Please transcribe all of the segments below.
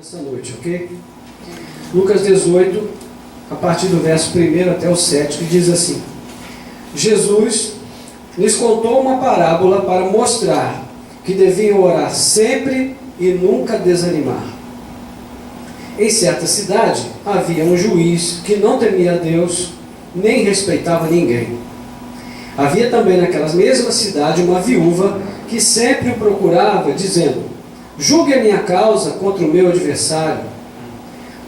nessa noite, ok? Lucas 18, a partir do verso 1 até o 7, que diz assim: Jesus lhes contou uma parábola para mostrar que deviam orar sempre e nunca desanimar. Em certa cidade havia um juiz que não temia a Deus, nem respeitava ninguém. Havia também naquela mesma cidade uma viúva que sempre o procurava, dizendo: julgue a minha causa contra o meu adversário.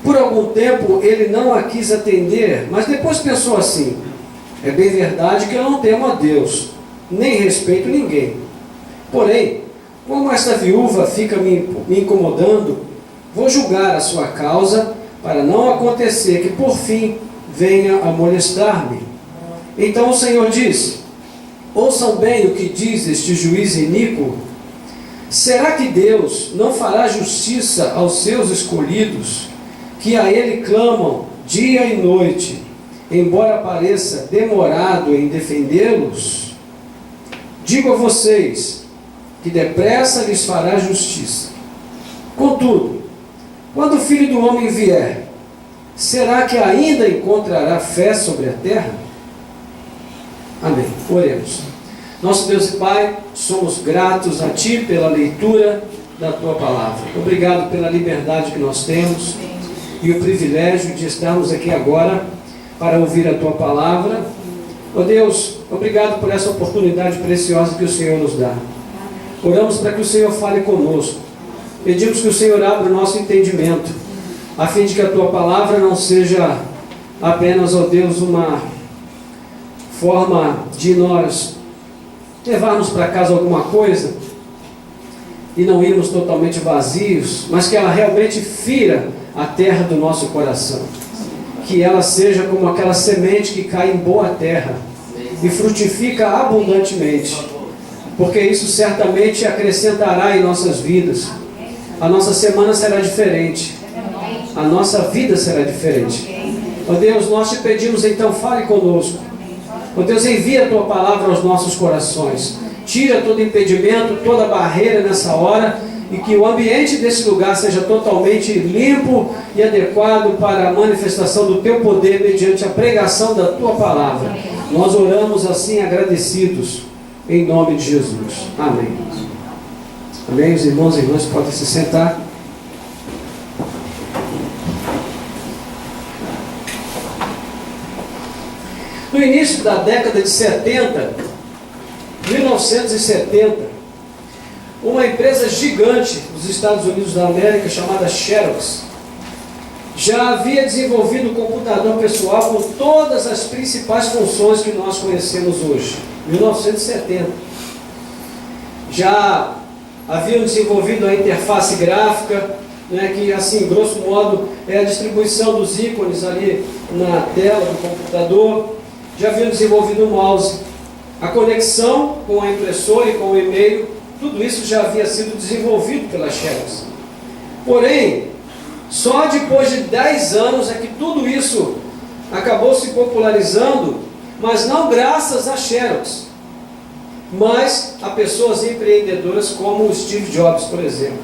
Por algum tempo ele não a quis atender, mas depois pensou assim: é bem verdade que eu não temo a Deus, nem respeito ninguém. Porém, como esta viúva fica me incomodando, vou julgar a sua causa, para não acontecer que por fim venha a molestar-me. Então o Senhor disse: ouçam bem o que diz este juiz iníquo. Será que Deus não fará justiça aos seus escolhidos, que a Ele clamam dia e noite, embora pareça demorado em defendê-los? Digo a vocês que depressa lhes fará justiça. Contudo, quando o Filho do Homem vier, será que ainda encontrará fé sobre a terra? Amém. Oremos. Nosso Deus e Pai, somos gratos a Ti pela leitura da Tua Palavra. Obrigado pela liberdade que nós temos e o privilégio de estarmos aqui agora para ouvir a Tua Palavra. Ó Deus, obrigado por essa oportunidade preciosa que o Senhor nos dá. Oramos para que o Senhor fale conosco. Pedimos que o Senhor abra o nosso entendimento, a fim de que a Tua Palavra não seja apenas, ó Deus, uma forma de nós levarmos para casa alguma coisa e não irmos totalmente vazios, mas que ela realmente fira a terra do nosso coração. Que ela seja como aquela semente que cai em boa terra e frutifica abundantemente, porque isso certamente acrescentará em nossas vidas. A nossa semana será diferente, a nossa vida será diferente. Ó Deus, nós te pedimos então, fale conosco. Ó Deus, envia a Tua Palavra aos nossos corações. Tira todo impedimento, toda barreira nessa hora, e que o ambiente desse lugar seja totalmente limpo e adequado para a manifestação do Teu poder mediante a pregação da Tua Palavra. Nós oramos assim agradecidos, em nome de Jesus. Amém. Amém. Os irmãos e irmãs podem se sentar. No início da década de 70, 1970, uma empresa gigante dos Estados Unidos da América, chamada Xerox, já havia desenvolvido um computador pessoal com todas as principais funções que nós conhecemos hoje. 1970. Já haviam desenvolvido a interface gráfica, que assim, grosso modo, é a distribuição dos ícones ali na tela do computador. Já haviam desenvolvido o mouse, a conexão com a impressora e com o e-mail, tudo isso já havia sido desenvolvido pela Xerox. Porém, só depois de 10 anos é que tudo isso acabou se popularizando, mas não graças à Xerox, mas a pessoas empreendedoras como o Steve Jobs, por exemplo.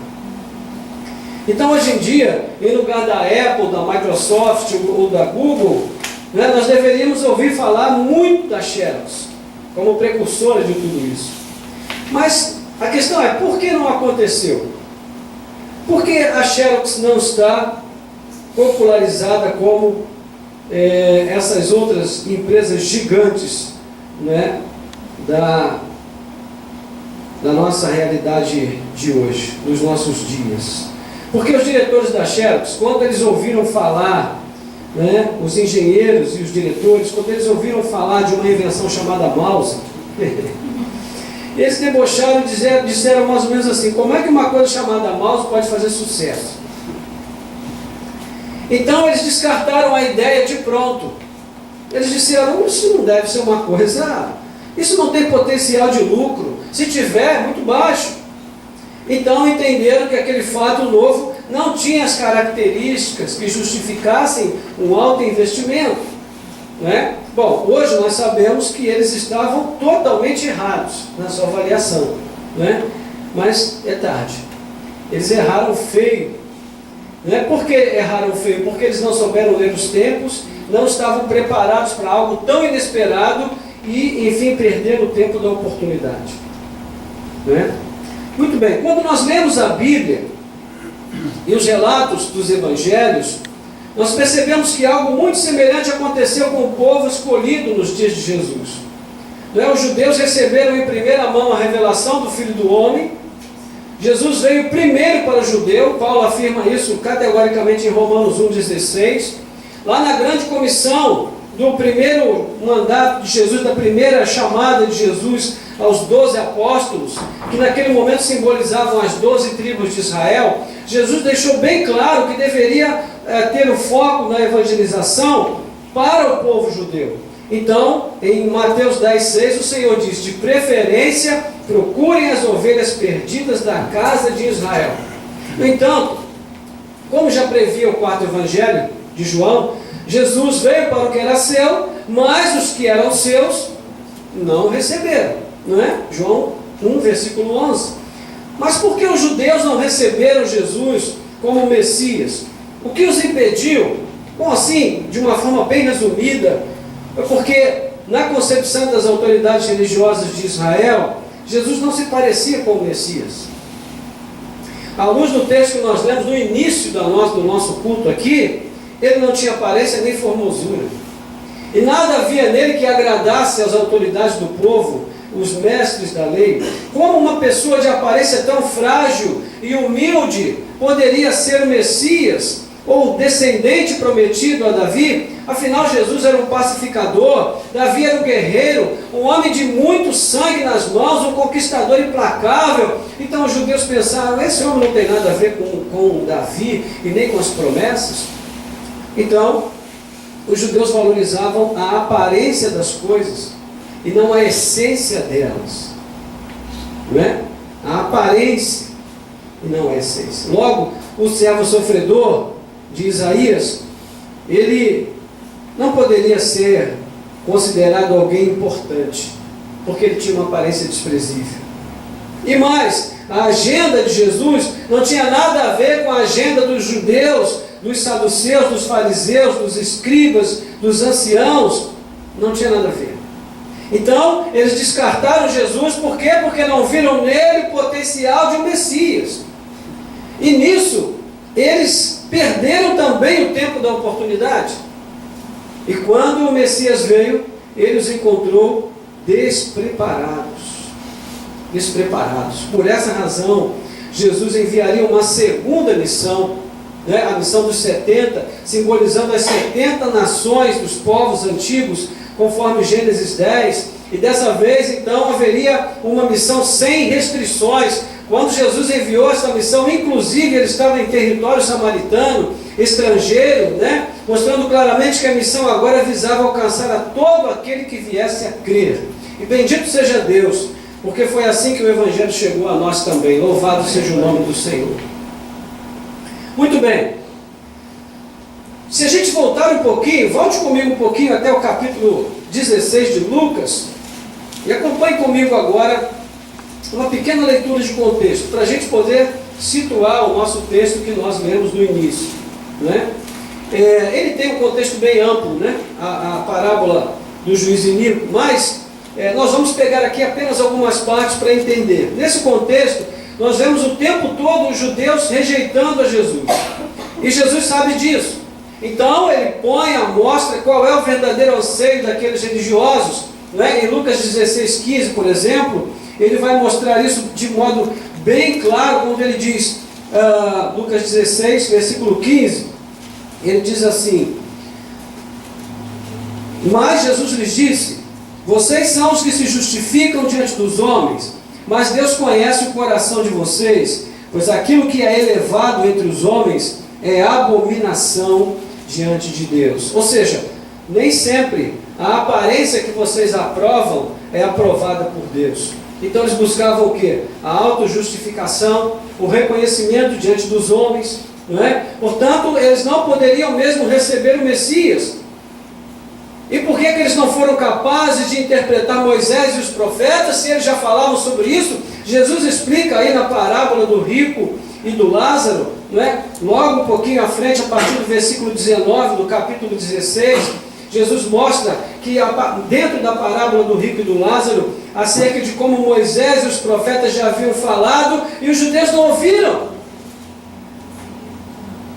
Então, hoje em dia, em lugar da Apple, da Microsoft ou da Google, nós deveríamos ouvir falar muito da Xerox, como precursora de tudo isso. Mas a questão é, por que não aconteceu? Por que a Xerox não está popularizada como essas outras empresas gigantes, da nossa realidade de hoje, dos nossos dias? Porque os diretores da Xerox, quando eles ouviram falar, os engenheiros e os diretores, quando eles ouviram falar de uma invenção chamada mouse, eles debocharam e disseram mais ou menos assim: como é que uma coisa chamada mouse pode fazer sucesso? Então eles descartaram a ideia de pronto. Eles disseram: isso não deve ser uma coisa, isso não tem potencial de lucro, se tiver, muito baixo. Então entenderam que aquele fato novo não tinha as características que justificassem um alto investimento. Bom, hoje nós sabemos que eles estavam totalmente errados na sua avaliação, mas é tarde. Eles erraram feio porque erraram feio? Porque eles não souberam ler os tempos, não estavam preparados para algo tão inesperado e, enfim, perderam o tempo da oportunidade. Não é? Muito bem, quando nós lemos a Bíblia e os relatos dos evangelhos, nós percebemos que algo muito semelhante aconteceu com o povo escolhido nos dias de Jesus. Não é? Os judeus receberam em primeira mão a revelação do Filho do Homem. Jesus veio primeiro para o judeu, Paulo afirma isso categoricamente em Romanos 1,16. Lá na grande comissão do primeiro mandato de Jesus, da primeira chamada de Jesus aos 12 apóstolos, que naquele momento simbolizavam as 12 tribos de Israel, Jesus deixou bem claro que deveria ter o foco na evangelização para o povo judeu. Então, em Mateus 10,6, o Senhor diz: de preferência, procurem as ovelhas perdidas da casa de Israel. No entanto, como já previa o quarto evangelho de João, Jesus veio para o que era seu, mas os que eram seus não o receberam. Não é? João 1, versículo 11. Mas por que os judeus não receberam Jesus como Messias? O que os impediu? Bom, assim, de uma forma bem resumida, é porque na concepção das autoridades religiosas de Israel, Jesus não se parecia com o Messias. À luz do texto que nós lemos no início do nosso culto aqui, ele não tinha aparência nem formosura. E nada havia nele que agradasse às autoridades do povo, os mestres da lei. Como uma pessoa de aparência tão frágil e humilde poderia ser o Messias, ou o descendente prometido a Davi? Afinal, Jesus era um pacificador, Davi era um guerreiro, um homem de muito sangue nas mãos, um conquistador implacável. Então os judeus pensaram: esse homem não tem nada a ver com Davi e nem com as promessas. Então, os judeus valorizavam a aparência das coisas e não a essência delas. Não é? A aparência e não a essência. Logo, o servo sofredor de Isaías, ele não poderia ser considerado alguém importante, porque ele tinha uma aparência desprezível. E mais, a agenda de Jesus não tinha nada a ver com a agenda dos judeus, dos saduceus, dos fariseus, dos escribas, dos anciãos. Não tinha nada a ver. Então, eles descartaram Jesus. Por quê? Porque não viram nele o potencial de um Messias. E nisso, eles perderam também o tempo da oportunidade. E quando o Messias veio, ele os encontrou despreparados. Despreparados. Por essa razão, Jesus enviaria uma segunda missão, né? A missão dos 70, simbolizando as 70 nações dos povos antigos, conforme Gênesis 10. E dessa vez, então, haveria uma missão sem restrições. Quando Jesus enviou essa missão, inclusive ele estava em território samaritano, estrangeiro, né? Mostrando claramente que a missão agora visava alcançar a todo aquele que viesse a crer. E bendito seja Deus, porque foi assim que o Evangelho chegou a nós também. Louvado seja o nome do Senhor. Muito bem. Se a gente voltar um pouquinho, volte comigo um pouquinho até o capítulo 16 de Lucas, e acompanhe comigo agora uma pequena leitura de contexto, para a gente poder situar o nosso texto que nós lemos no início. Né? Ele tem um contexto bem amplo, né? A parábola do juiz iníquo, mas nós vamos pegar aqui apenas algumas partes para entender. Nesse contexto, nós vemos o tempo todo os judeus rejeitando a Jesus, e Jesus sabe disso. Então ele põe à mostra qual é o verdadeiro anseio daqueles religiosos. Né? Em Lucas 16,15, por exemplo, ele vai mostrar isso de modo bem claro, quando ele diz, Lucas 16, versículo 15, ele diz assim: mas Jesus lhes disse: vocês são os que se justificam diante dos homens, mas Deus conhece o coração de vocês, pois aquilo que é elevado entre os homens é abominação diante de Deus. Ou seja, nem sempre a aparência que vocês aprovam é aprovada por Deus. Então eles buscavam o quê? A autojustificação, o reconhecimento diante dos homens, não é? Portanto, eles não poderiam mesmo receber o Messias. E por que eles não foram capazes de interpretar Moisés e os profetas, se eles já falavam sobre isso? Jesus explica aí na parábola do rico e do Lázaro, não é? Logo um pouquinho à frente, a partir do versículo 19, do capítulo 16, Jesus mostra que dentro da parábola do rico e do Lázaro, acerca de como Moisés e os profetas já haviam falado e os judeus não ouviram.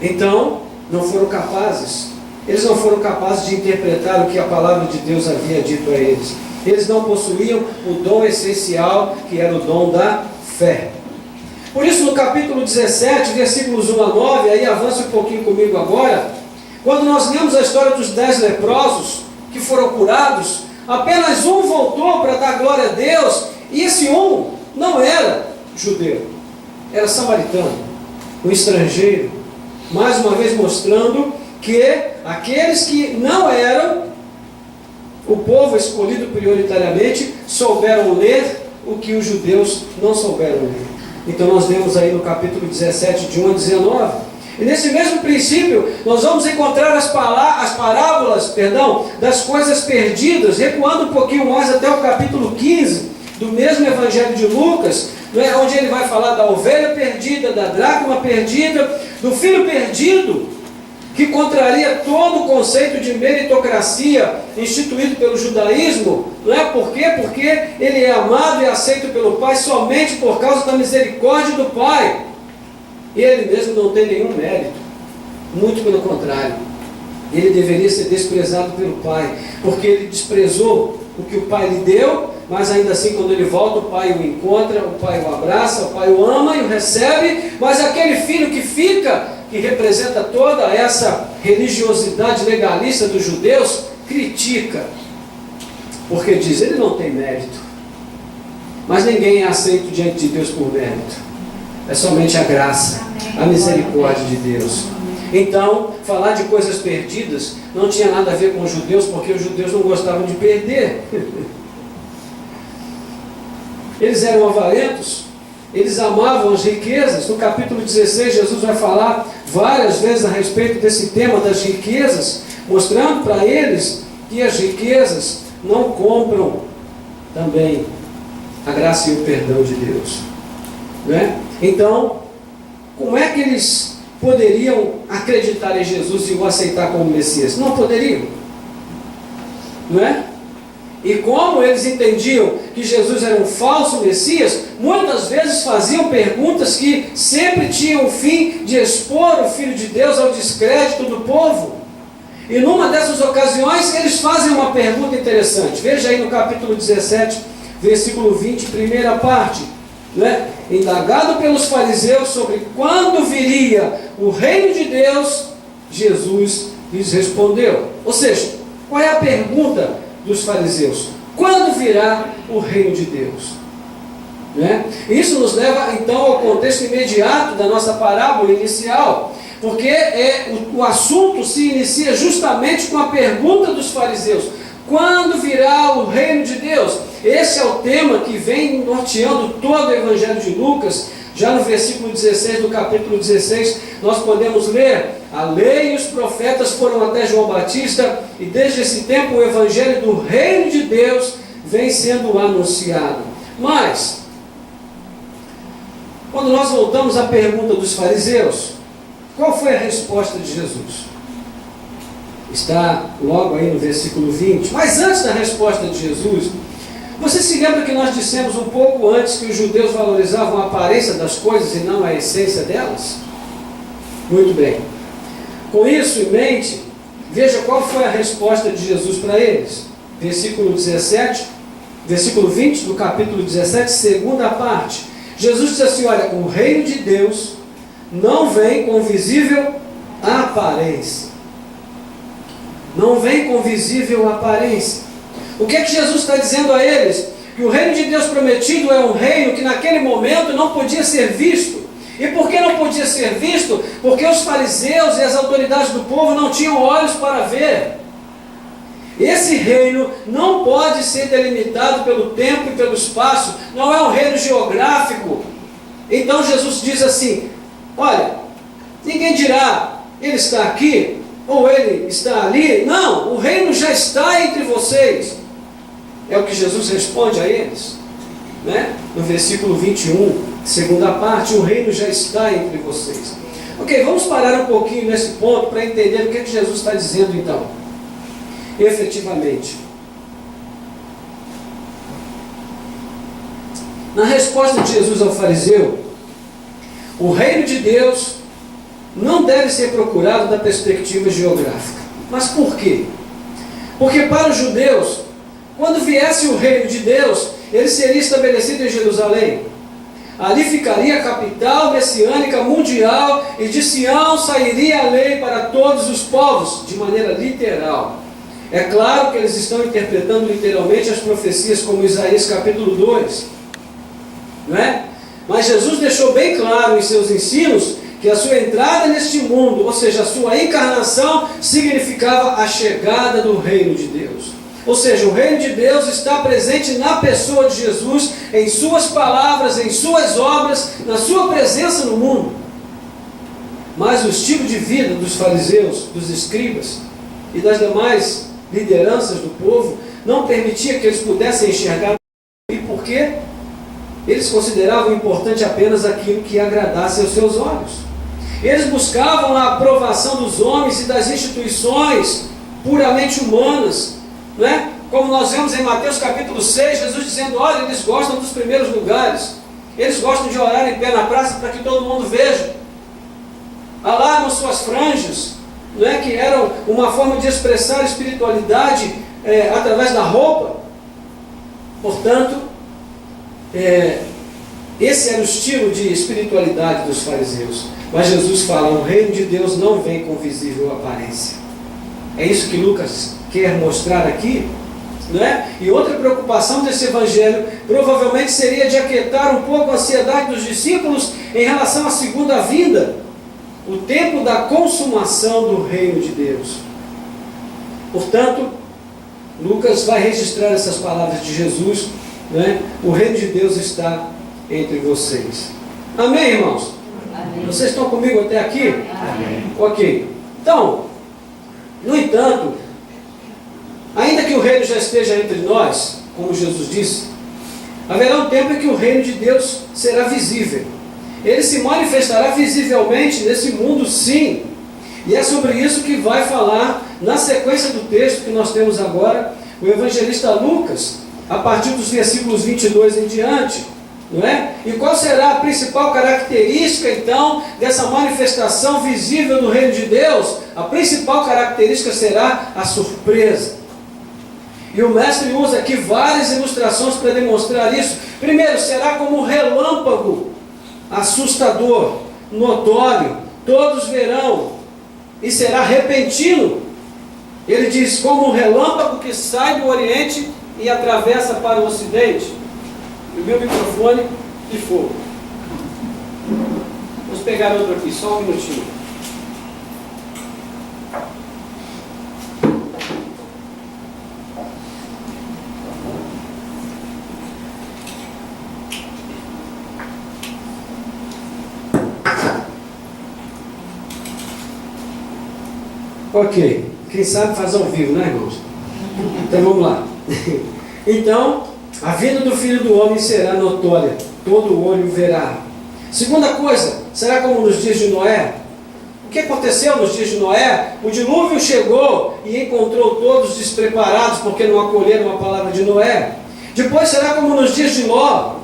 Então, não foram capazes. Eles não foram capazes de interpretar o que a palavra de Deus havia dito a eles. Eles não possuíam o dom essencial, que era o dom da fé. Por isso, no capítulo 17, versículos 1 a 9, aí avança um pouquinho comigo agora, quando nós lemos a história dos 10 leprosos que foram curados, apenas um voltou para dar glória a Deus, e esse um não era judeu, era samaritano, um estrangeiro, mais uma vez mostrando que aqueles que não eram o povo escolhido prioritariamente souberam ler o que os judeus não souberam ler. Então nós vemos aí no capítulo 17, de 1 a 19. E nesse mesmo princípio, nós vamos encontrar as parábolas das coisas perdidas, recuando um pouquinho mais até o capítulo 15, do mesmo Evangelho de Lucas, onde ele vai falar da ovelha perdida, da dracma perdida, do filho perdido, que contraria todo o conceito de meritocracia instituído pelo judaísmo. Não é por quê? Porque ele é amado e aceito pelo Pai somente por causa da misericórdia do Pai. E ele mesmo não tem nenhum mérito, muito pelo contrário. Ele deveria ser desprezado pelo Pai, porque ele desprezou o que o Pai lhe deu, mas ainda assim quando ele volta, o Pai o encontra, o Pai o abraça, o Pai o ama e o recebe, mas aquele filho que fica, que representa toda essa religiosidade legalista dos judeus, critica, porque diz, ele não tem mérito, mas ninguém é aceito diante de Deus por mérito. É somente a graça, a misericórdia de Deus. Então, falar de coisas perdidas não tinha nada a ver com os judeus, porque os judeus não gostavam de perder. Eles eram avarentos, eles amavam as riquezas. No capítulo 16, Jesus vai falar várias vezes a respeito desse tema das riquezas, mostrando para eles que as riquezas não compram também a graça e o perdão de Deus. Né? Então, como é que eles poderiam acreditar em Jesus e o aceitar como Messias? Não poderiam. Não é? E como eles entendiam que Jesus era um falso Messias, muitas vezes faziam perguntas que sempre tinham o fim de expor o Filho de Deus ao descrédito do povo. E numa dessas ocasiões, eles fazem uma pergunta interessante. Veja aí no capítulo 17, versículo 20, primeira parte. Né? Indagado pelos fariseus sobre quando viria o reino de Deus, Jesus lhes respondeu. Ou seja, qual é a pergunta dos fariseus? Quando virá o reino de Deus? Né? Isso nos leva então ao contexto imediato da nossa parábola inicial, porque o assunto se inicia justamente com a pergunta dos fariseus: quando virá o reino de Deus? Esse é o tema que vem norteando todo o Evangelho de Lucas. Já no versículo 16 do capítulo 16, nós podemos ler: a lei e os profetas foram até João Batista, e desde esse tempo o Evangelho do reino de Deus vem sendo anunciado. Mas, quando nós voltamos à pergunta dos fariseus, qual foi a resposta de Jesus? Está logo aí no versículo 20. Mas antes da resposta de Jesus, você se lembra que nós dissemos um pouco antes que os judeus valorizavam a aparência das coisas e não a essência delas? Muito bem. Com isso em mente, veja qual foi a resposta de Jesus para eles. Versículo 17, versículo 20 do capítulo 17, segunda parte. Jesus disse assim: olha, o reino de Deus não vem com visível aparência. Não vem com visível aparência. O que é que Jesus está dizendo a eles? Que o reino de Deus prometido é um reino que naquele momento não podia ser visto. E por que não podia ser visto? Porque os fariseus e as autoridades do povo não tinham olhos para ver. Esse reino não pode ser delimitado pelo tempo e pelo espaço. Não é um reino geográfico. Então Jesus diz assim: olha, ninguém dirá, ele está aqui, ou ele está ali. Não, o reino já está entre vocês. É o que Jesus responde a eles, né? No versículo 21. Segunda parte, o reino já está entre vocês. Ok, vamos parar um pouquinho nesse ponto para entender o que Jesus está dizendo então. Efetivamente. Na resposta de Jesus ao fariseu, o reino de Deus não deve ser procurado da perspectiva geográfica. Mas por quê? Porque para os judeus, quando viesse o reino de Deus, ele seria estabelecido em Jerusalém. Ali ficaria a capital messiânica mundial, e de Sião sairia a lei para todos os povos, de maneira literal. É claro que eles estão interpretando literalmente as profecias como Isaías capítulo 2. Não é? Mas Jesus deixou bem claro em seus ensinos que a sua entrada neste mundo, ou seja, a sua encarnação, significava a chegada do reino de Deus. Ou seja, o reino de Deus está presente na pessoa de Jesus, em suas palavras, em suas obras, na sua presença no mundo. Mas o estilo de vida dos fariseus, dos escribas e das demais lideranças do povo não permitia que eles pudessem enxergar. E por quê? Eles consideravam importante apenas aquilo que agradasse aos seus olhos. Eles buscavam a aprovação dos homens e das instituições puramente humanas, não é? Como nós vemos em Mateus capítulo 6, Jesus dizendo, olha, eles gostam dos primeiros lugares, eles gostam de orar em pé na praça para que todo mundo veja, alarmam suas franjas, não é? Que eram uma forma de expressar espiritualidade através da roupa. Portanto, esse era o estilo de espiritualidade dos fariseus. Mas Jesus fala, o reino de Deus não vem com visível aparência. É isso que Lucas quer mostrar aqui, não é? E outra preocupação desse evangelho provavelmente seria de aquietar um pouco a ansiedade dos discípulos em relação à segunda vinda, o tempo da consumação do reino de Deus. Portanto, Lucas vai registrar essas palavras de Jesus, não é? O reino de Deus está entre vocês. Amém, irmãos? Amém. Vocês estão comigo até aqui? Amém. Ok. Então, no entanto, ainda que o reino já esteja entre nós, como Jesus disse, haverá um tempo em que o reino de Deus será visível. Ele se manifestará visivelmente nesse mundo, sim. E é sobre isso que vai falar, na sequência do texto que nós temos agora, o evangelista Lucas, a partir dos versículos 22 em diante, não é? E qual será a principal característica, então, dessa manifestação visível do reino de Deus? A principal característica será a surpresa. E o mestre usa aqui várias ilustrações para demonstrar isso. Primeiro, será como um relâmpago assustador, notório, todos verão, e será repentino. Ele diz, como um relâmpago que sai do Oriente e atravessa para o Ocidente. E o meu microfone de fogo. Vamos pegar outro aqui, só um minutinho. Ok, quem sabe faz ao vivo, né, irmãos? Então vamos lá. Então, a vinda do Filho do Homem será notória, todo olho verá. Segunda coisa, será como nos dias de Noé? O que aconteceu nos dias de Noé? O dilúvio chegou e encontrou todos despreparados, porque não acolheram a palavra de Noé. Depois será como nos dias de Ló.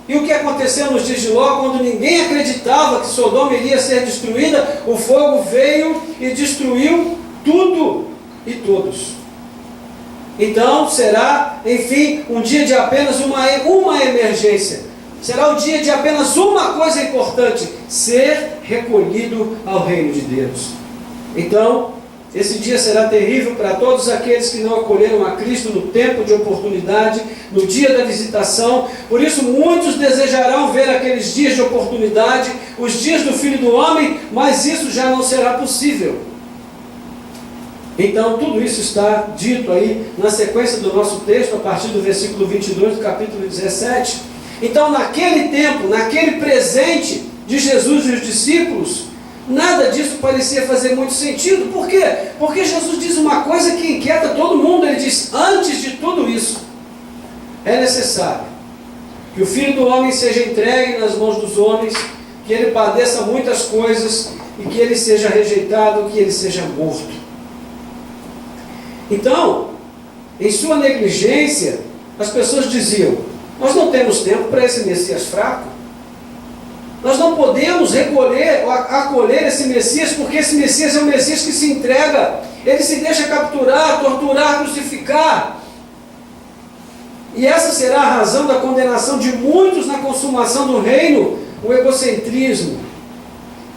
E o que aconteceu nos dias de Ló, quando ninguém acreditava que Sodoma iria ser destruída, o fogo veio e destruiu tudo e todos. Então será, enfim, um dia de apenas uma emergência. Será o dia de apenas uma coisa importante: ser recolhido ao reino de Deus. Então, esse dia será terrível para todos aqueles que não acolheram a Cristo no tempo de oportunidade, no dia da visitação. Por isso, muitos desejarão ver aqueles dias de oportunidade, os dias do Filho do Homem, mas isso já não será possível. Então, tudo isso está dito aí na sequência do nosso texto, a partir do versículo 22 do capítulo 17. Então, naquele tempo, naquele presente de Jesus e os discípulos, nada disso parecia fazer muito sentido. Por quê? Porque Jesus diz uma coisa que inquieta todo mundo. Ele diz, antes de tudo isso, é necessário que o Filho do Homem seja entregue nas mãos dos homens, que ele padeça muitas coisas e que ele seja rejeitado, que ele seja morto. Então, em sua negligência, as pessoas diziam: nós não temos tempo para esse Messias fraco. Nós não podemos acolher esse Messias, porque esse Messias é um Messias que se entrega, ele se deixa capturar, torturar, crucificar. E essa será a razão da condenação de muitos na consumação do reino: o egocentrismo,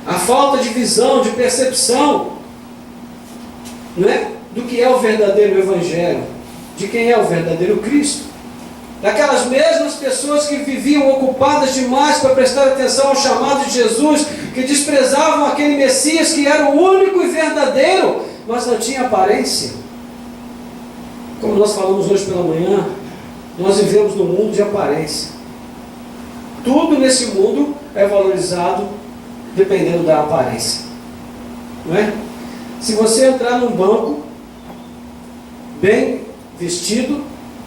a falta de visão, de percepção, não é? Do que é o verdadeiro Evangelho, de quem é o verdadeiro Cristo. Daquelas mesmas pessoas que viviam ocupadas demais para prestar atenção ao chamado de Jesus, que desprezavam aquele Messias que era o único e verdadeiro, mas não tinha aparência. Como nós falamos hoje pela manhã, nós vivemos num mundo de aparência. Tudo nesse mundo é valorizado dependendo da aparência, não é? Se você entrar num banco bem vestido,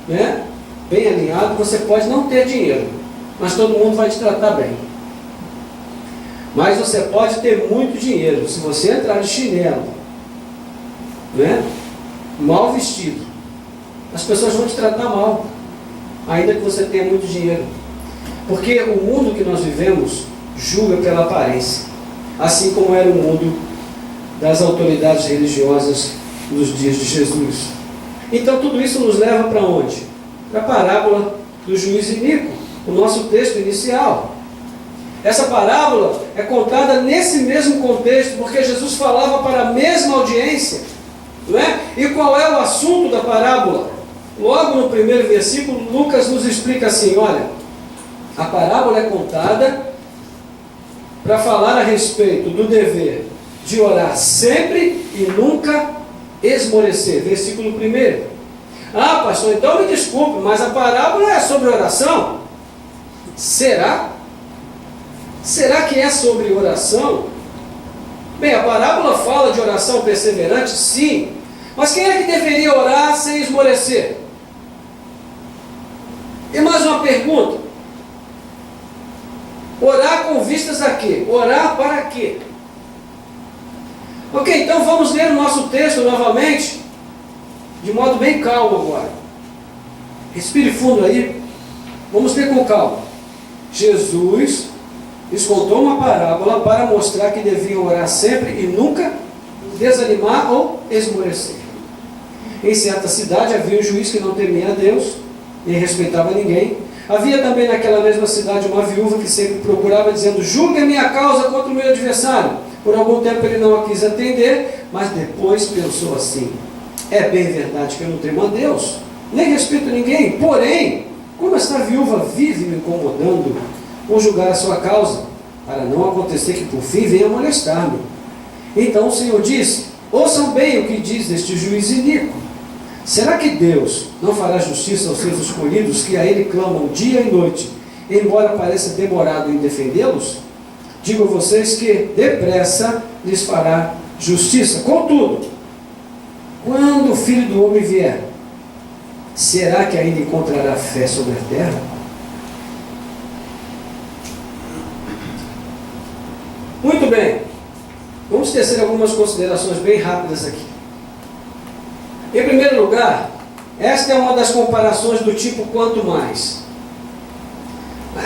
né, bem alinhado, você pode não ter dinheiro, mas todo mundo vai te tratar bem. Mas você pode ter muito dinheiro. Se você entrar de chinelo, né, mal vestido, as pessoas vão te tratar mal, ainda que você tenha muito dinheiro. Porque o mundo que nós vivemos julga pela aparência, assim como era o mundo das autoridades religiosas nos dias de Jesus. Então tudo isso nos leva para onde? Para a parábola do juiz iníquo, o nosso texto inicial. Essa parábola é contada nesse mesmo contexto, porque Jesus falava para a mesma audiência, não é? E qual é o assunto da parábola? Logo no primeiro versículo, Lucas nos explica assim: olha, a parábola é contada para falar a respeito do dever de orar sempre e nunca esmorecer. Versículo 1. Ah, pastor, então me desculpe, mas a parábola é sobre oração? Será? Será que é sobre oração? Bem, a parábola fala de oração perseverante, sim. Mas quem é que deveria orar sem esmorecer? E mais uma pergunta: orar com vistas a quê? Orar para quê? Ok, então vamos ler o nosso texto novamente, de modo bem calmo agora. Respire fundo aí. Vamos ler com calma. Jesus lhes contou uma parábola para mostrar que deviam orar sempre e nunca desanimar ou esmorecer. Em certa cidade havia um juiz que não temia a Deus, nem respeitava ninguém. Havia também naquela mesma cidade uma viúva que sempre procurava, dizendo: julgue a minha causa contra o meu adversário. Por algum tempo ele não a quis atender, mas depois pensou assim: é bem verdade que eu não temo a Deus, nem respeito ninguém. Porém, como esta viúva vive me incomodando, vou julgar a sua causa, para não acontecer que por fim venha molestar-me. Então o Senhor disse: ouçam bem o que diz este juiz iníquo. Será que Deus não fará justiça aos seus escolhidos, que a Ele clamam dia e noite, embora pareça demorado em defendê-los? Digo a vocês que depressa lhes fará justiça. Contudo, quando o Filho do Homem vier, será que ainda encontrará fé sobre a terra? Muito bem, vamos tecer algumas considerações bem rápidas aqui. Em primeiro lugar, esta é uma das comparações do tipo quanto mais.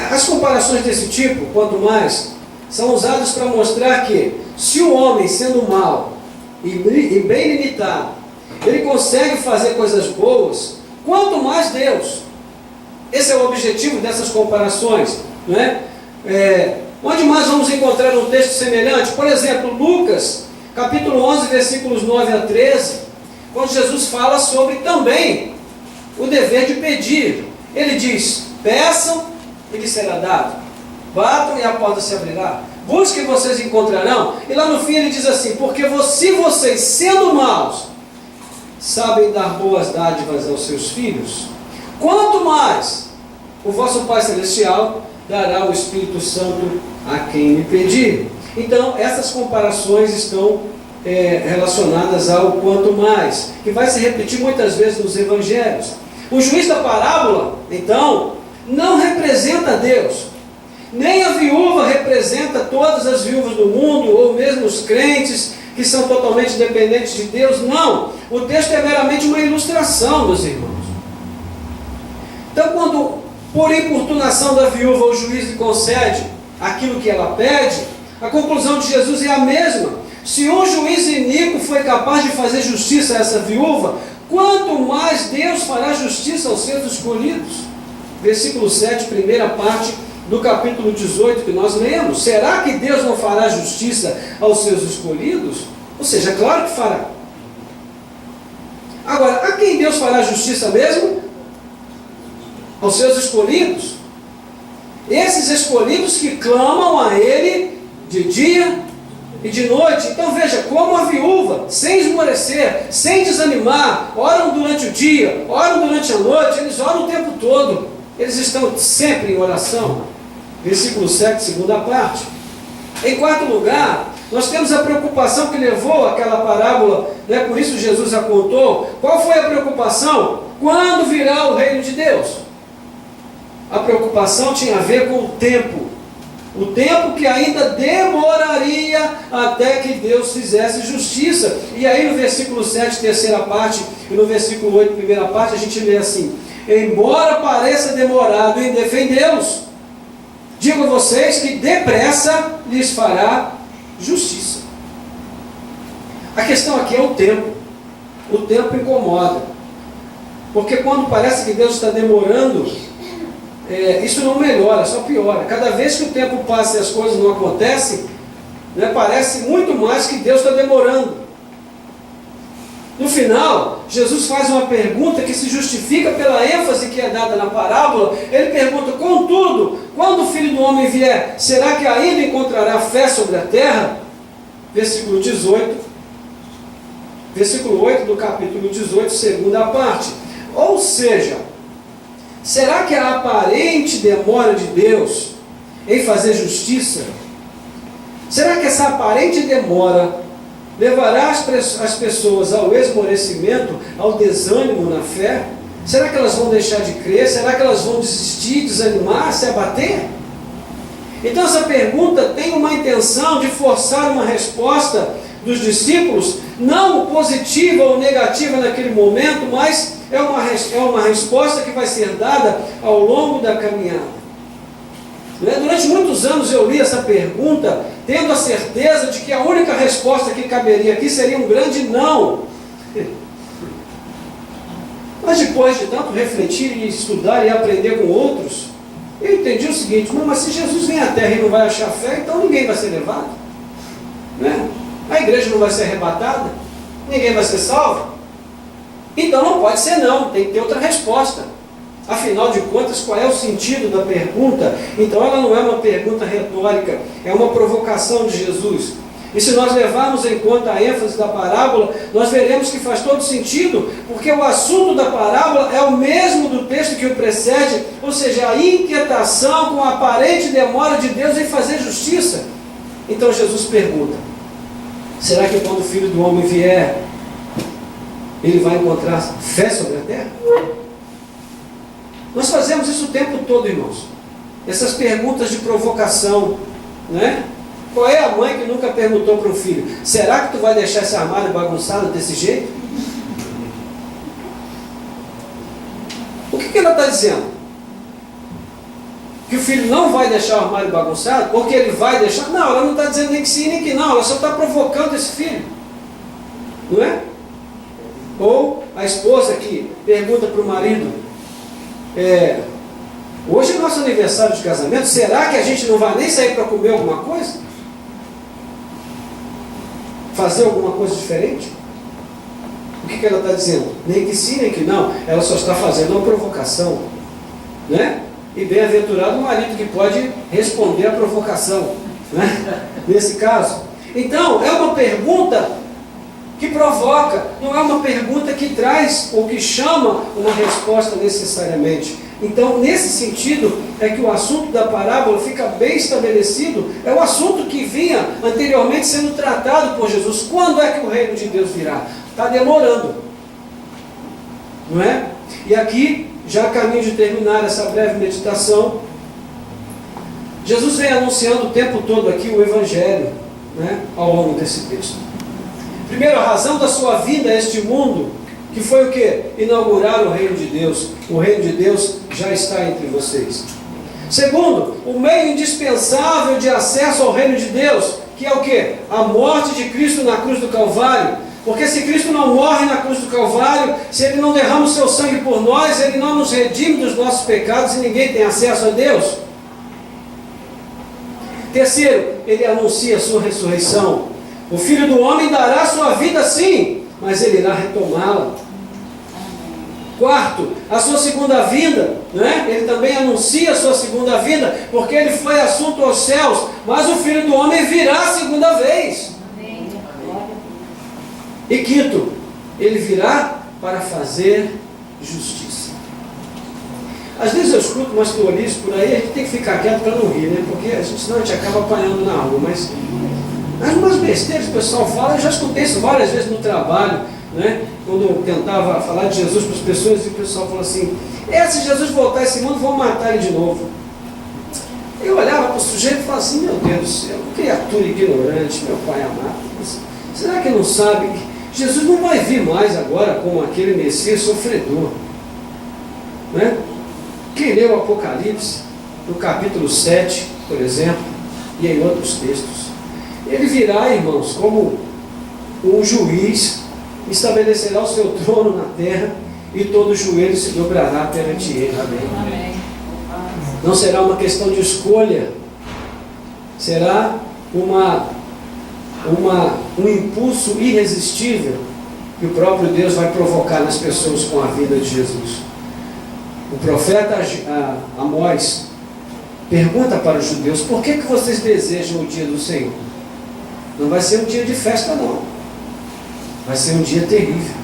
As comparações desse tipo, quanto mais, são usadas para mostrar que, se o homem, sendo mau e bem limitado, ele consegue fazer coisas boas, quanto mais Deus. Esse é o objetivo dessas comparações, não é? Onde mais vamos encontrar um texto semelhante? Por exemplo, Lucas, capítulo 11, versículos 9 a 13, quando Jesus fala sobre também o dever de pedir. Ele diz: peçam e lhes será dado, batam e a porta se abrirá, busquem e vocês encontrarão. E lá no fim ele diz assim: porque se vocês, sendo maus, sabem dar boas dádivas aos seus filhos, quanto mais o vosso Pai Celestial dará o Espírito Santo a quem lhe pedir. Então essas comparações estão relacionadas ao quanto mais, que vai se repetir muitas vezes nos evangelhos. O juiz da parábola, então, não representa Deus. Nem a viúva representa todas as viúvas do mundo, ou mesmo os crentes que são totalmente dependentes de Deus. Não, o texto é meramente uma ilustração, meus irmãos. Então, quando por importunação da viúva o juiz lhe concede aquilo que ela pede, a conclusão de Jesus é a mesma. Se um juiz iníquo foi capaz de fazer justiça a essa viúva, quanto mais Deus fará justiça aos seus escolhidos. Versículo 7, primeira parte do capítulo 18 que nós lemos. Será que Deus não fará justiça aos seus escolhidos? Ou seja, claro que fará. Agora, a quem Deus fará justiça mesmo? Aos seus escolhidos. Esses escolhidos que clamam a Ele de dia e de noite. Então veja, como a viúva, sem esmorecer, sem desanimar, oram durante o dia, oram durante a noite, eles oram o tempo todo. Eles estão sempre em oração. Versículo 7, segunda parte. Em quarto lugar, nós temos a preocupação que levou aquela parábola, né? Por isso Jesus a contou. Qual foi a preocupação? Quando virá o reino de Deus? A preocupação tinha a ver com o tempo. O tempo que ainda demoraria até que Deus fizesse justiça. E aí no versículo 7, terceira parte, e no versículo 8, primeira parte, a gente lê assim: embora pareça demorado em defendê-los, digo a vocês que depressa lhes fará justiça. A questão aqui é o tempo. O tempo incomoda. Porque quando parece que Deus está demorando, isso não melhora, só piora. Cada vez que o tempo passa e as coisas não acontecem, né, parece muito mais que Deus está demorando. No final, Jesus faz uma pergunta que se justifica pela ênfase que é dada na parábola. Ele pergunta: contudo, quando o Filho do Homem vier, será que ainda encontrará fé sobre a terra? Versículo 18, versículo 8 do capítulo 18, segunda parte. Ou seja, será que a aparente demora de Deus em fazer justiça, será que essa aparente demora levará as pessoas ao esmorecimento, ao desânimo na fé? Será que elas vão deixar de crer? Será que elas vão desistir, desanimar, se abater? Então essa pergunta tem uma intenção de forçar uma resposta dos discípulos, não positiva ou negativa naquele momento, mas é uma resposta que vai ser dada ao longo da caminhada. Durante muitos anos eu li essa pergunta, tendo a certeza de que a única resposta que caberia aqui seria um grande não. Mas depois de tanto refletir e estudar e aprender com outros, eu entendi o seguinte: mas se Jesus vem à Terra e não vai achar fé, então ninguém vai ser levado, né? A igreja não vai ser arrebatada, ninguém vai ser salvo. Então não pode ser não, tem que ter outra resposta. Afinal de contas, qual é o sentido da pergunta? Então ela não é uma pergunta retórica, é uma provocação de Jesus. E se nós levarmos em conta a ênfase da parábola, nós veremos que faz todo sentido, porque o assunto da parábola é o mesmo do texto que o precede, ou seja, a inquietação com a aparente demora de Deus em fazer justiça. Então Jesus pergunta: será que quando o Filho do Homem vier, ele vai encontrar fé sobre a terra? Nós fazemos isso o tempo todo, irmãos. Essas perguntas de provocação, né? Qual é a mãe que nunca perguntou para um filho: será que tu vai deixar esse armário bagunçado desse jeito? O que ela está dizendo? Que o filho não vai deixar o armário bagunçado? Porque ele vai deixar? Não, ela não está dizendo nem que sim, nem que não. Ela só está provocando esse filho, não é? Ou a esposa que pergunta para o marido: hoje é nosso aniversário de casamento, será que a gente não vai nem sair para comer alguma coisa? Fazer alguma coisa diferente? O que ela está dizendo? Nem que sim, nem que não. Ela só está fazendo uma provocação, né? E bem-aventurado o marido que pode responder a provocação, né? Nesse caso. Então, é uma pergunta que provoca, não é uma pergunta que traz ou que chama uma resposta necessariamente. Então, nesse sentido, é que o assunto da parábola fica bem estabelecido. É o assunto que vinha anteriormente sendo tratado por Jesus. Quando é que o reino de Deus virá? Está demorando, não é? E aqui já a caminho de terminar essa breve meditação, Jesus vem anunciando o tempo todo aqui o Evangelho, né, ao longo desse texto. Primeiro, a razão da sua vinda a este mundo, que foi o quê? Inaugurar o reino de Deus. O reino de Deus já está entre vocês. Segundo, o meio indispensável de acesso ao reino de Deus, que é o quê? A morte de Cristo na cruz do Calvário. Porque se Cristo não morre na cruz do Calvário, se Ele não derrama o seu sangue por nós, Ele não nos redime dos nossos pecados e ninguém tem acesso a Deus. Terceiro, Ele anuncia a sua ressurreição. O Filho do Homem dará a sua vida sim, mas Ele irá retomá-la. Quarto, a sua segunda vinda, né? Ele também anuncia a sua segunda vinda, porque Ele foi assunto aos céus, mas o Filho do Homem virá a segunda vez. E quinto, Ele virá para fazer justiça. Às vezes eu escuto umas teorias por aí, a gente tem que ficar quieto para não rir, né? Porque senão a gente acaba apanhando na rua. Mas umas besteiras que o pessoal fala, eu já escutei isso várias vezes no trabalho, né? Quando eu tentava falar de Jesus para as pessoas, e o pessoal falou assim: se Jesus voltar a esse mundo, vão matar ele de novo. Eu olhava para o sujeito e falava assim: meu Deus do céu, criatura ignorante, meu Pai amado, será que não sabe que Jesus não vai vir mais agora como aquele Messias sofredor, né? Quem lê o Apocalipse, no capítulo 7, por exemplo, e em outros textos, ele virá, irmãos, como um juiz, estabelecerá o seu trono na terra, e todo joelho se dobrará perante ele. Amém. Não será uma questão de escolha, será um impulso irresistível que o próprio Deus vai provocar nas pessoas com a vida de Jesus. O profeta Amós pergunta para os judeus: por que vocês desejam o dia do Senhor? Não vai ser um dia de festa, não. Vai ser um dia terrível.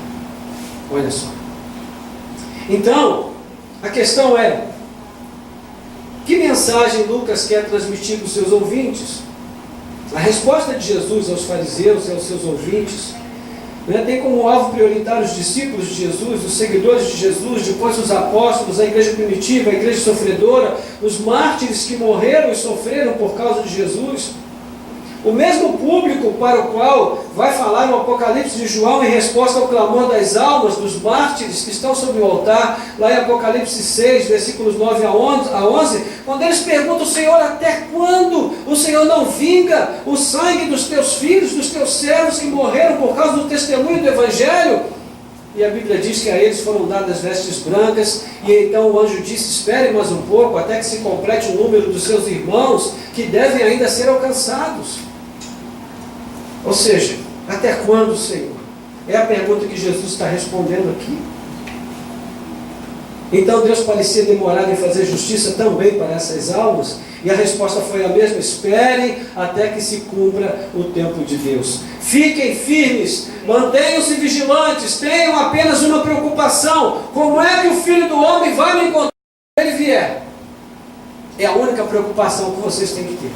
Olha só. Então, a questão é: que mensagem Lucas quer transmitir para os seus ouvintes? A resposta de Jesus aos fariseus e aos seus ouvintes, né, tem como alvo prioritário os discípulos de Jesus, os seguidores de Jesus, depois os apóstolos, a igreja primitiva, a igreja sofredora, os mártires que morreram e sofreram por causa de Jesus. O mesmo público para o qual vai falar no Apocalipse de João em resposta ao clamor das almas dos mártires que estão sobre o altar, lá em Apocalipse 6, versículos 9 a 11, quando eles perguntam: Senhor, até quando o Senhor não vinga o sangue dos teus filhos, dos teus servos que morreram por causa do testemunho do Evangelho? E a Bíblia diz que a eles foram dadas vestes brancas, e então o anjo disse: espere mais um pouco, até que se complete o número dos seus irmãos, que devem ainda ser alcançados. Ou seja, até quando, Senhor? É a pergunta que Jesus está respondendo aqui. Então Deus parecia demorado em fazer justiça também para essas almas, e a resposta foi a mesma: espere até que se cumpra o tempo de Deus. Fiquem firmes, mantenham-se vigilantes, tenham apenas uma preocupação: como é que o Filho do Homem vai me encontrar quando ele vier? É a única preocupação que vocês têm que ter.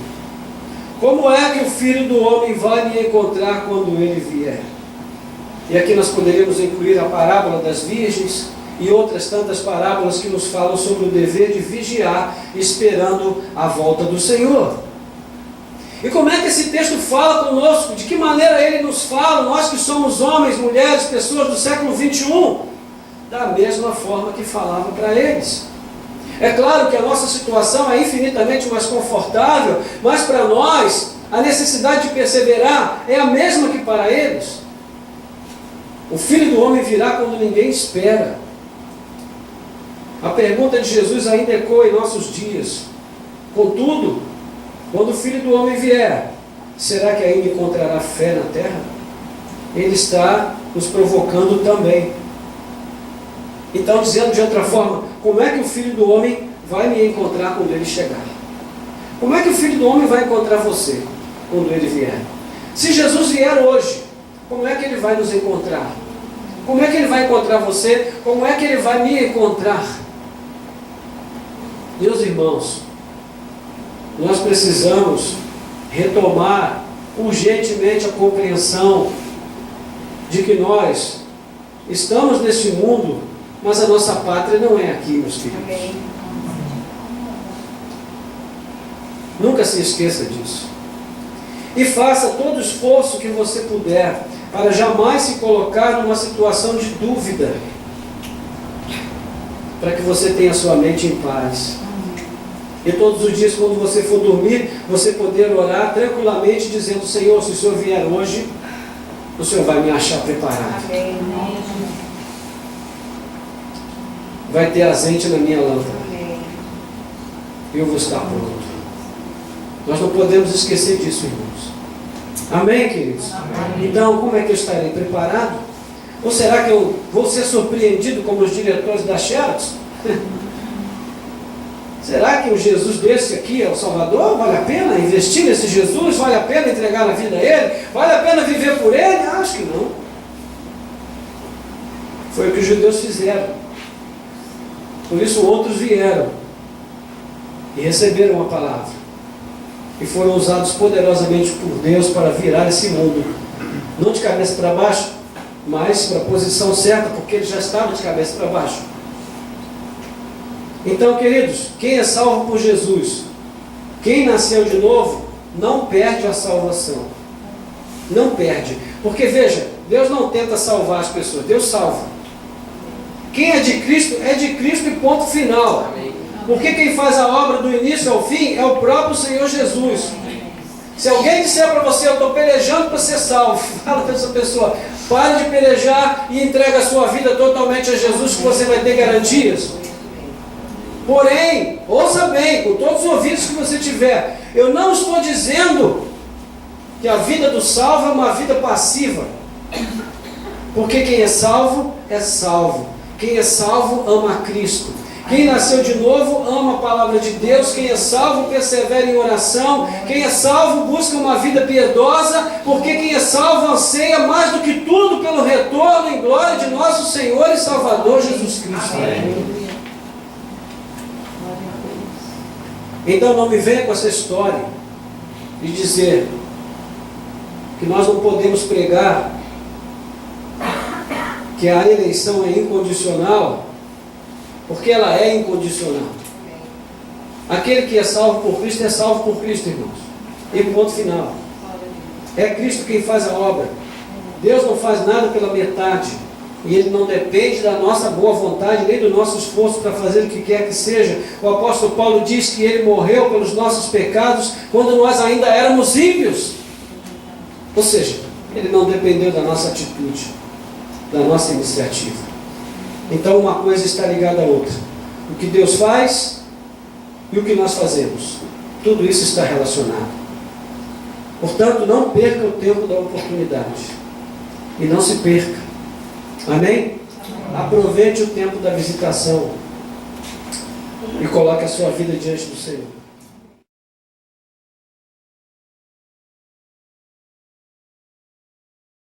Como é que o Filho do Homem vai me encontrar quando ele vier? E aqui nós poderíamos incluir a parábola das virgens e outras tantas parábolas que nos falam sobre o dever de vigiar, esperando a volta do Senhor. E como é que esse texto fala conosco? De que maneira ele nos fala, nós que somos homens, mulheres, pessoas do século 21? Da mesma forma que falava para eles. É claro que a nossa situação é infinitamente mais confortável, mas para nós a necessidade de perseverar é a mesma que para eles. O Filho do Homem virá quando ninguém espera. A pergunta de Jesus ainda ecoa em nossos dias. Contudo, quando o Filho do Homem vier, será que ainda encontrará fé na terra? Ele está nos provocando também. Então, dizendo de outra forma, como é que o Filho do Homem vai me encontrar quando ele chegar? Como é que o Filho do Homem vai encontrar você quando ele vier? Se Jesus vier hoje, como é que ele vai nos encontrar? Como é que ele vai encontrar você? Como é que ele vai me encontrar? Meus irmãos, nós precisamos retomar urgentemente a compreensão de que nós estamos neste mundo Mas a nossa pátria não é aqui, meus queridos. Amém. Nunca se esqueça disso. E faça todo o esforço que você puder para jamais se colocar numa situação de dúvida, para que você tenha sua mente em paz. E todos os dias, quando você for dormir, você poder orar tranquilamente, dizendo: Senhor, se o Senhor vier hoje, o Senhor vai me achar preparado. Amém. Vai ter azeite na minha lâmpada. Amém. E eu vou estar pronto. Nós não podemos esquecer disso, irmãos. Amém, queridos? Amém. Então, como é que eu estarei preparado? Ou será que eu vou ser surpreendido como os diretores da Xerox? Será que um Jesus desse aqui é o Salvador? Vale a pena investir nesse Jesus? Vale a pena entregar a vida a Ele? Vale a pena viver por Ele? Acho que não. Foi o que os judeus fizeram. Por isso outros vieram e receberam a palavra. E foram usados poderosamente por Deus para virar esse mundo. Não de cabeça para baixo, mas para a posição certa, porque ele já estava de cabeça para baixo. Então, queridos, quem é salvo por Jesus, quem nasceu de novo, não perde a salvação. Não perde. Porque veja, Deus não tenta salvar as pessoas, Deus salva. Quem é de Cristo e ponto final. Porque quem faz a obra do início ao fim é o próprio Senhor Jesus. Se alguém disser para você: eu estou pelejando para ser salvo, fala para essa pessoa: pare de pelejar e entrega a sua vida totalmente a Jesus, que você vai ter garantias. Porém, ouça bem, com todos os ouvidos que você tiver, eu não estou dizendo que a vida do salvo é uma vida passiva. Porque quem é salvo, é salvo. Quem é salvo ama a Cristo. Quem nasceu de novo ama a palavra de Deus. Quem é salvo persevera em oração. Quem é salvo busca uma vida piedosa. Porque quem é salvo anseia mais do que tudo pelo retorno em glória de nosso Senhor e Salvador Jesus Cristo. Amém. Então não me venha com essa história de dizer que nós não podemos pregar que a eleição é incondicional, porque ela é incondicional. Aquele que é salvo por Cristo é salvo por Cristo, irmãos. E ponto final. É Cristo quem faz a obra. Deus não faz nada pela metade. E Ele não depende da nossa boa vontade, nem do nosso esforço para fazer o que quer que seja. O apóstolo Paulo diz que Ele morreu pelos nossos pecados quando nós ainda éramos ímpios. Ou seja, Ele não dependeu da nossa atitude, da nossa iniciativa. Então uma coisa está ligada à outra. O que Deus faz e o que nós fazemos. Tudo isso está relacionado. Portanto, não perca o tempo da oportunidade. E não se perca. Amém? Aproveite o tempo da visitação. E coloque a sua vida diante do Senhor.